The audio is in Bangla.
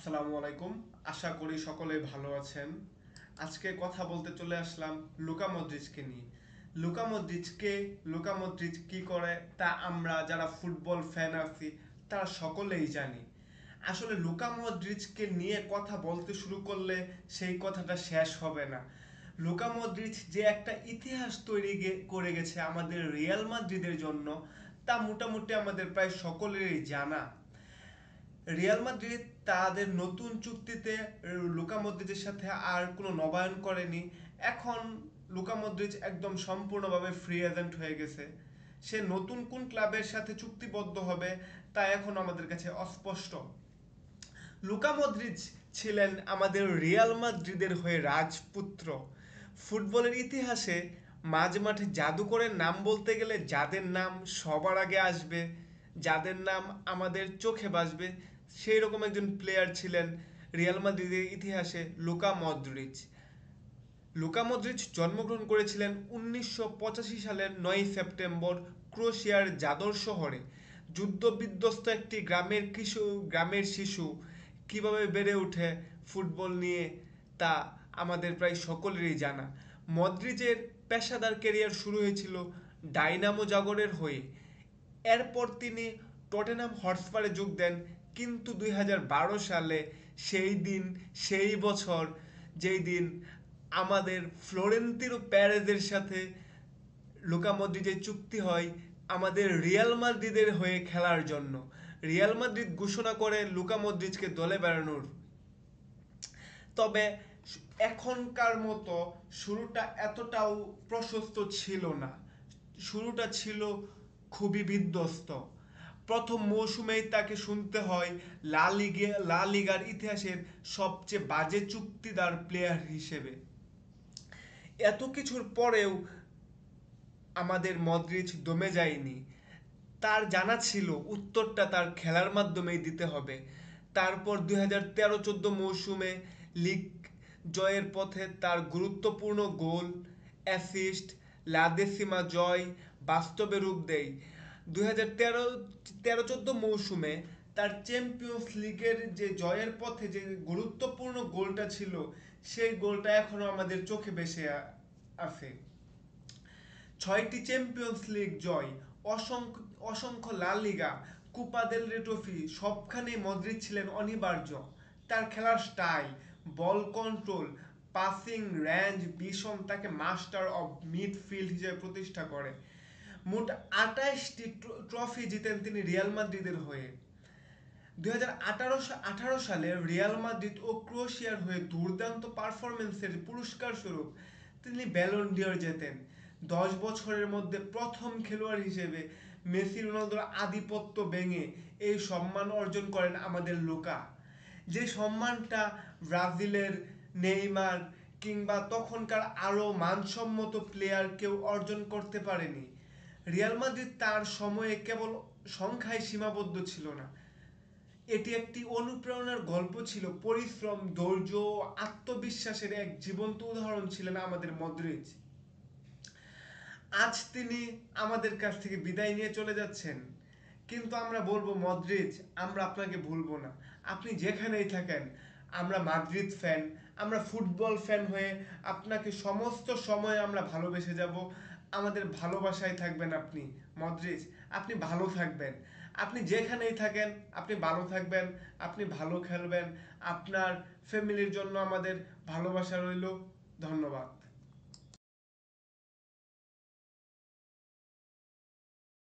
আসসালামু আলাইকুম। আশা করি সকলে ভালো আছেন। আজকে কথা বলতে চলে আসলাম লুকা মদ্রিচকে নিয়ে। লুকা মদ্রিচ কি করে তা আমরা যারা ফুটবল ফ্যান আছি তারা সকলেই জানি। আসলে লুকা মদ্রিচকে নিয়ে কথা বলতে শুরু করলে সেই কথাটা শেষ হবে না। লুকা মদ্রিচ যে একটা ইতিহাস করে গেছে আমাদের রিয়াল মাদ্রিদের জন্য, তা মোটামুটি আমাদের প্রায় সকলেরই জানা। রিয়াল মাদ্রিদ তাদের নতুন চুক্তিতে লুকা মদ্রিচের সাথে আর কোনো নবায়ন করেনি। এখন লুকা মদ্রিচ একদম সম্পূর্ণভাবে ফ্রি এজেন্ট হয়ে গেছে। সে নতুন কোন ক্লাবের সাথে চুক্তিবদ্ধ হবে তা এখন আমাদের কাছে অস্পষ্ট। লুকা মদ্রিচ ছিলেন আমাদের রিয়াল মাদ্রিদের হয়ে রাজপুত্র। ফুটবলের ইতিহাসে মাঝমাঠে জাদুকরের নাম বলতে গেলে যাদের নাম সবার আগে আসবে, যাদের নাম আমাদের চোখে ভাসবে, সেই রকম একজন প্লেয়ার ছিলেন রিয়াল মাদ্রিদের ইতিহাসে লুকা মদ্রিচ জন্মগ্রহণ করেছিলেন 1985 সালের 9 সেপ্টেম্বর ক্রোয়েশিয়ার জাদর শহরে। যুদ্ধবিধ্বস্ত একটি গ্রামের শিশু কিভাবে বেড়ে ওঠে ফুটবল নিয়ে তা আমাদের প্রায় সকলেরই জানা। মদ্রিচের পেশাদার ক্যারিয়ার শুরু হয়েছিল ডাইনামো জাগরের হয়ে। এরপর তিনি টটেনহাম হটস্পারে যোগ দেন, কিন্তু 2012 সালে সেই দিন, সেই বছর, যেই দিন আমাদের ফ্লোরেন্তিনো প্যারেজের সাথে লুকা মদ্রিচের চুক্তি হয় আমাদের রিয়াল মাদ্রিদের হয়ে খেলার জন্য। রিয়াল মাদ্রিদ ঘোষণা করে লুকা মদ্রিচকে দলে বেড়ানোর। তবে এখনকার মতো শুরুটা এতটাও প্রশস্ত ছিল না। শুরুটা ছিল খুবই বিধ্বস্ত। প্রথম মৌসুমেই তাকে শুনতে হয় লা লিগার ইতিহাসের সবচেয়ে বাজে চুক্তিদার প্লেয়ার হিসেবে। এত কিছুর পরেও আমাদের মদ্রিচ দমে যায়নি। তার জানা ছিল উত্তরটা তার খেলার মাধ্যমেই দিতে হবে। তারপর 2013-14 মৌসুমে লিগ জয়ের পথে তার গুরুত্বপূর্ণ গোল, অ্যাসিস্ট, লা দেসিমা জয় বাস্তবে রূপ দেয়। 2013-14 মৌসুমে তার চ্যাম্পিয়ন্স লিগের যে জয়ের পথে যে গুরুত্বপূর্ণ গোলটা ছিল, সেই গোলটা এখনো আমাদের চোখে ভেসে আছে। 6টি চ্যাম্পিয়ন্স লিগ জয়, অসংখ্য অসংখ্য লা লিগা, কোপা দেল রে ট্রফি, সবখানেই মদ্রিচ ছিলেন অনিবার্য। তার খেলার style, ball control, passing range, vision তাকে মাস্টার অফ মিডফিল্ড হিসেবে প্রতিষ্ঠা করে। মোট 28টি ট্রফি জিতেন তিনি রিয়াল মাদ্রিদের হয়ে। 2018 সালে রিয়াল মাদ্রিদ ও ক্রোয়েশিয়ার হয়ে দুর্দান্ত পারফরম্যান্সের পুরস্কার স্বরূপ তিনি ব্যালন ডি'র জেতেন। 10 বছরের মধ্যে প্রথম খেলোয়াড় হিসেবে মেসি রোনালদোর আধিপত্য ভেঙে এই সম্মান অর্জন করেন আমাদের লুকা। যে সম্মানটা ব্রাজিলের নেইমার কিংবা তখনকার আরও মানসম্মত প্লেয়ার কেউ অর্জন করতে পারেনি। রিয়াল মাদ্রিদ তার সময়ে কেবল সংখ্যায় সীমাবদ্ধ ছিল না, এটি একটি অনুপ্রেরণার গল্প ছিল। পরিশ্রম, ধৈর্য ও আত্মবিশ্বাসের এক জীবন্ত উদাহরণ ছিলেন আমাদের মদ্রিচ। আজ তিনি আমাদের কাছ থেকে বিদায় নিয়ে চলে যাচ্ছেন, কিন্তু আমরা বলবো মদ্রিচ, আমরা আপনাকে ভুলবো না। আপনি যেখানেই থাকেন, আমরা মাদ্রিদ ফ্যান, আমরা ফুটবল ফ্যান হয়ে আপনাকে সমস্ত সময় আমরা ভালোবেসে যাব। আমাদের ভালোবাসায় থাকবেন আপনি মদ্রিচ। আপনি ভালো থাকবেন। আপনি যেখানেই থাকেন আপনি ভালো থাকবেন, আপনি ভালো খেলবেন। আপনার ফ্যামিলির জন্য আমাদের ভালোবাসা রইল। ধন্যবাদ।